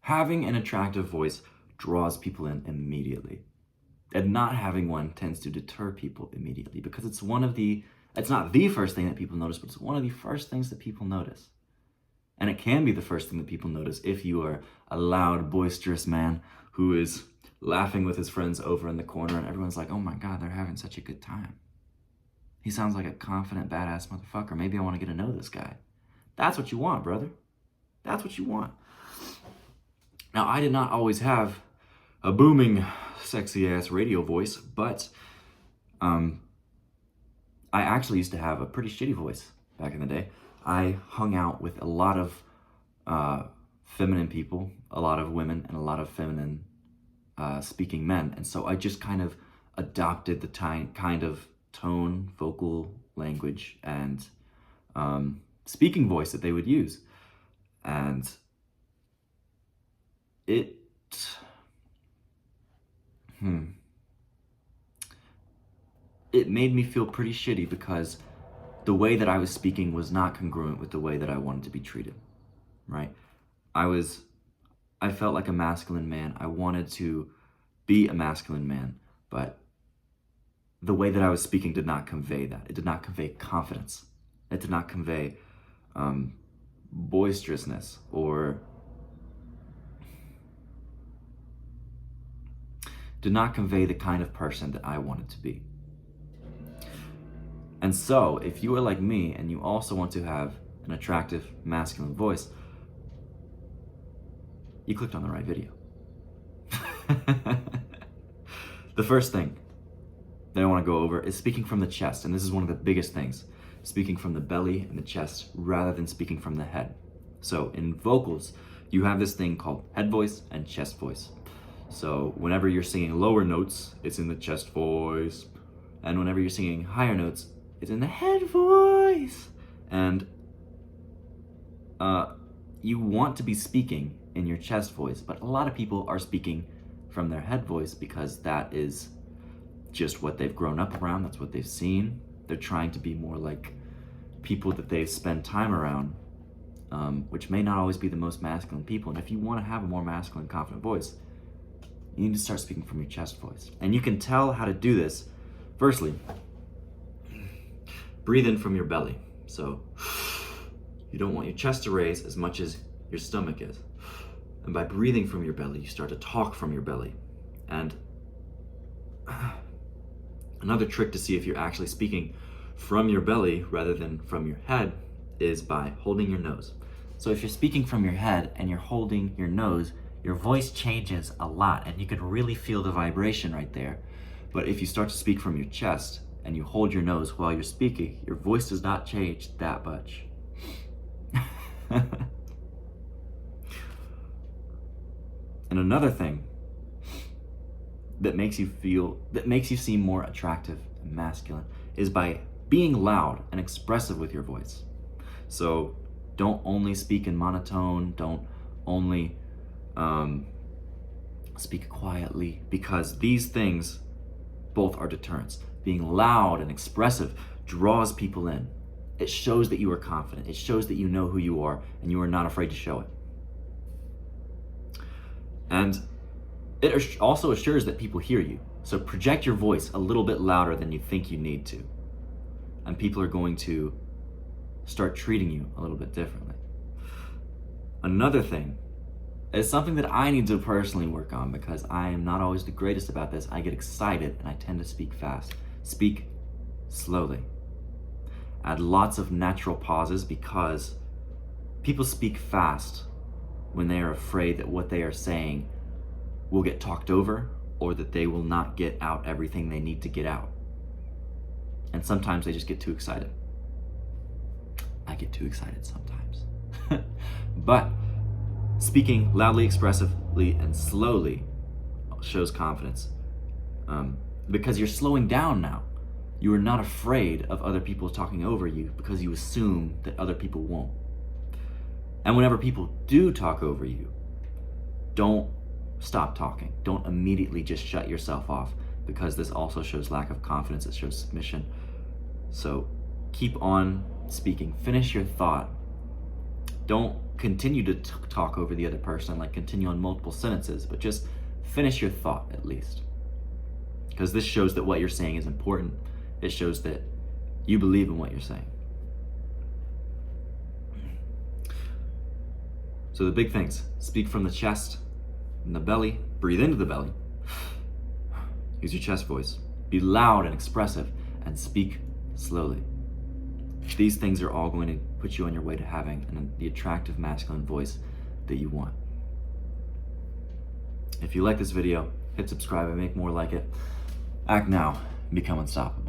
Having an attractive voice draws people in immediately. And not having one tends to deter people immediately because it's not the first thing that people notice, but it's one of the first things that people notice. And it can be the first thing that people notice if you are a loud, boisterous man who is laughing with his friends over in the corner and everyone's like, oh my God, they're having such a good time. He sounds like a confident, badass motherfucker. Maybe I want to get to know this guy. That's what you want, brother. That's what you want. Now, I did not always have a booming, sexy-ass radio voice, but I actually used to have a pretty shitty voice back in the day. I hung out with a lot of feminine people, a lot of women, and a lot of feminine speaking men. And so I just kind of adopted the kind of tone, vocal language, and speaking voice that they would use. And it made me feel pretty shitty because the way that I was speaking was not congruent with the way that I wanted to be treated, right? I felt like a masculine man. I wanted to be a masculine man, but the way that I was speaking did not convey that. It did not convey confidence. It did not convey boisterousness or did not convey the kind of person that I wanted to be. And so, if you are like me and you also want to have an attractive masculine voice, you clicked on the right video. The first thing that I want to go over is speaking from the chest, and this is one of the biggest things. Speaking from the belly and the chest rather than speaking from the head. So in vocals, you have this thing called head voice and chest voice. So whenever you're singing lower notes, it's in the chest voice. And whenever you're singing higher notes, it's in the head voice. And you want to be speaking in your chest voice, but a lot of people are speaking from their head voice because that is just what they've grown up around, that's what they've seen. They're trying to be more like people that they've spent time around, which may not always be the most masculine people. And if you want to have a more masculine, confident voice, you need to start speaking from your chest voice. And you can tell how to do this. Firstly, breathe in from your belly. So you don't want your chest to raise as much as your stomach is. And by breathing from your belly, you start to talk from your belly. And another trick to see if you're actually speaking from your belly rather than from your head is by holding your nose. So if you're speaking from your head and you're holding your nose, your voice changes a lot and you can really feel the vibration right there. But if you start to speak from your chest and you hold your nose while you're speaking, your voice does not change that much. And another thing that makes you seem more attractive and masculine is by being loud and expressive with your voice. So don't only speak in monotone, don't only speak quietly, because these things both are deterrents. Being loud and expressive draws people in. It shows that you are confident. It shows that you know who you are and you are not afraid to show it. And it also assures that people hear you. So project your voice a little bit louder than you think you need to. And people are going to start treating you a little bit differently. Another thing is something that I need to personally work on because I am not always the greatest about this. I get excited and I tend to speak fast. Speak slowly. Add lots of natural pauses because people speak fast when they are afraid that what they are saying will get talked over or that they will not get out everything they need to get out. And sometimes they just get too excited. I get too excited sometimes. But speaking loudly, expressively, and slowly shows confidence because you're slowing down now. You are not afraid of other people talking over you because you assume that other people won't. And whenever people do talk over you, don't stop talking. Don't immediately just shut yourself off because this also shows lack of confidence. It shows submission. So keep on speaking. Finish your thought. Don't continue to talk over the other person, like continue on multiple sentences, but just finish your thought at least. Because this shows that what you're saying is important. It shows that you believe in what you're saying. So the big things: speak from the chest and the belly, breathe into the belly, use your chest voice, be loud and expressive, and speak slowly. These things are all going to put you on your way to having the attractive masculine voice that you want. If you like this video, hit subscribe and make more like it. Act now, become unstoppable.